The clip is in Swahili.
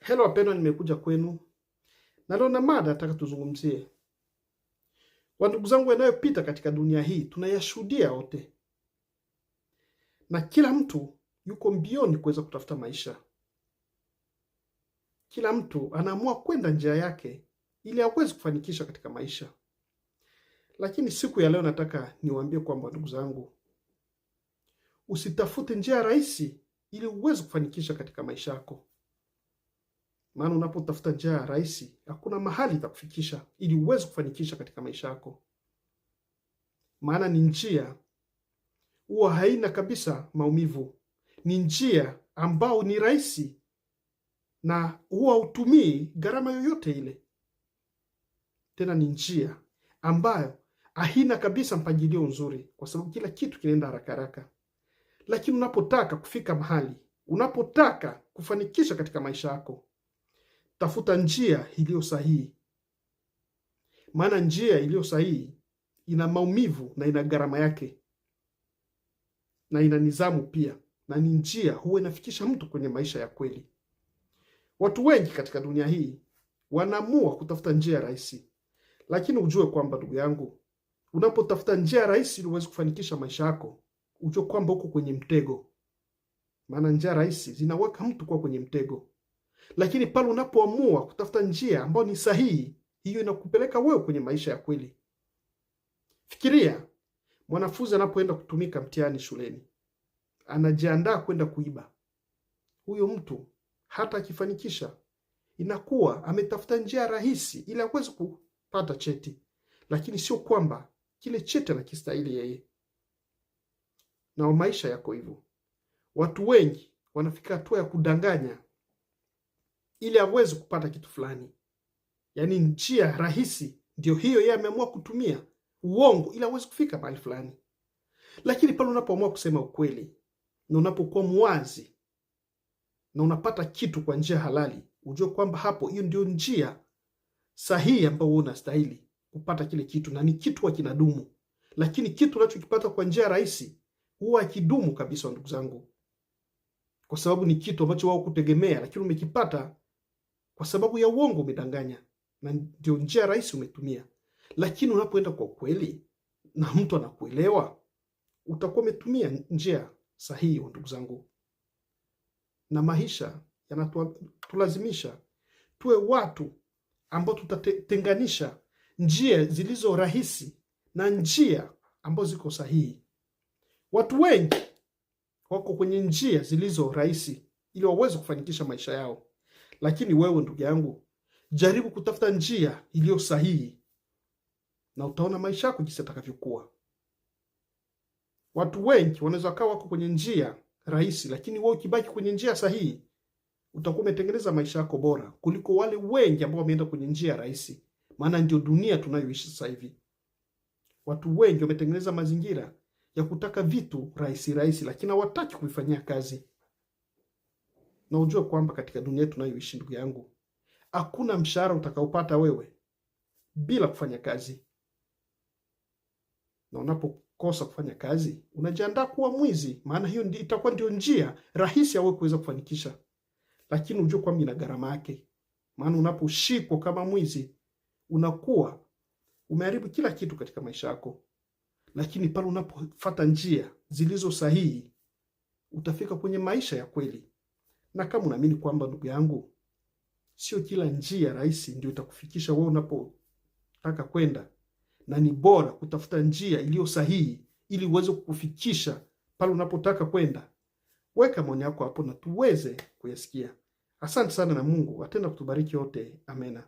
Hello wapendwa, nimekuja kwenu na leo na mada nataka tuzungumzie. Ndugu zangu, yanayopita katika dunia hii tunayashuhudia wote, na kila mtu yuko mbioni kuweza kutafuta maisha. Kila mtu anaamua kwenda njia yake ili aweze kufanikisha katika maisha. Lakini siku ya leo nataka niwaambie kwamba ndugu zangu, usitafute njia rahisi ili uweze kufanikisha katika maisha yako. Maana unapotafuta njia rahisi, hakuna mahali itakufikisha ili uweze kufanikisha katika maisha yako. Maana ni njia huwa haina kabisa maumivu. Ni njia ambao ni rahisi na huwa hutumii gharama yoyote ile. Tena ni njia ambayo haina kabisa mpangilio nzuri, kwa sababu kila kitu kinaenda haraka haraka. Lakini unapotaka kufika mahali, unapotaka kufanikisha katika maisha yako, tafuta njia iliyo sahihi. Maana njia iliyo sahihi ina maumivu na ina gharama yake, na ina nidhamu pia, na ni njia huwa inafikisha mtu kwenye maisha ya kweli. Watu wengi katika dunia hii wanaamua kutafuta njia rahisi, lakini ujue kwamba ndugu yangu, unapotafuta njia rahisi ili uweze kufanikisha maisha yako, ujue kwamba uko kwenye mtego. Maana njia rahisi zinaweka mtu kwa kwenye mtego. Lakini pale unapoamua kutafuta njia ambayo ni sahihi, hiyo inakupeleka wewe kwenye maisha ya kweli. Fikiria, mwanafunzi anapoenda kutumika mtihani shuleni, anajiandaa kwenda kuiba. Huyo mtu hata akifanikisha, inakuwa ametafuta njia rahisi ili aweze kupata cheti, lakini sio kwamba kile cheti anakistahili yeye. Na maisha yako hivyo. Watu wengi wanafika hatua ya kudanganya ili aweze kupata kitu fulani. Yaani njia rahisi ndio hiyo yeye ameamua kutumia, uongo, ili aweze kufika mahali fulani. Lakini pale unapoamua kusema ukweli na unapokuwa muwazi na unapata kitu kwa njia halali, ujue kwamba hapo hiyo ndio njia sahihi ambayo wewe unastahili kupata kile kitu, na ni kitu wa kinadumu. Lakini kitu unachokipata kwa njia rahisi huwa hakidumu kabisa ndugu zangu, kwa sababu ni kitu ambacho wao kutegemea, lakini umekipata kwa sababu ya uongo, umedanganya, na ndio njia rahisi umetumia. Lakini unapoenda kwa ukweli na mtu anakuelewa, utakuwa umetumia njia sahihi ndugu zangu. Na maisha yanatulazimisha tuwe watu ambao tutatenganisha njia zilizo rahisi na njia ambazo ziko sahihi. Watu wengi wako kwenye njia zilizo rahisi ili waweze kufanikisha maisha yao. Lakini wewe ndugu yangu, jaribu kutafuta njia iliyo sahihi na utaona maisha yako jinsi yatakavyokuwa. Watu wengi wanaweza kawa wako kwenye njia rahisi, lakini wewe ukibaki kwenye njia sahihi, utakuwa umetengeneza maisha yako bora kuliko wale wengi ambao wameenda kwenye njia rahisi. Maana ndio dunia tunayoishi sasa hivi. Watu wengi wametengeneza mazingira ya kutaka vitu rahisi rahisi, lakini hawataki kuifanyia kazi. Na ujue kwamba katika dunia tunayoishi ndugu yangu, hakuna mshahara utakaopata wewe bila kufanya kazi. Na unapokosa kufanya kazi, unajiandaa kuwa mwizi, maana hiyo itakuwa ndio njia rahisi ya wewe kuweza kufanikisha. Lakini ujue kwamba ina gharama yake. Maana unaposhikwa kama mwizi, unakuwa umeharibu kila kitu katika maisha yako. Lakini pale unapofuata njia zilizo sahihi, utafika kwenye maisha ya kweli. Na kama unaamini kwamba ndugu yangu, sio kila njia rahisi ndio itakufikisha wewe unapotaka kwenda, na ni bora kutafuta njia iliyo sahihi ili uweze kukufikisha pale unapotaka kwenda, weka maoni yako hapo na tuweze kuyasikia. Asante sana, na Mungu atenda kutubariki wote. Amena.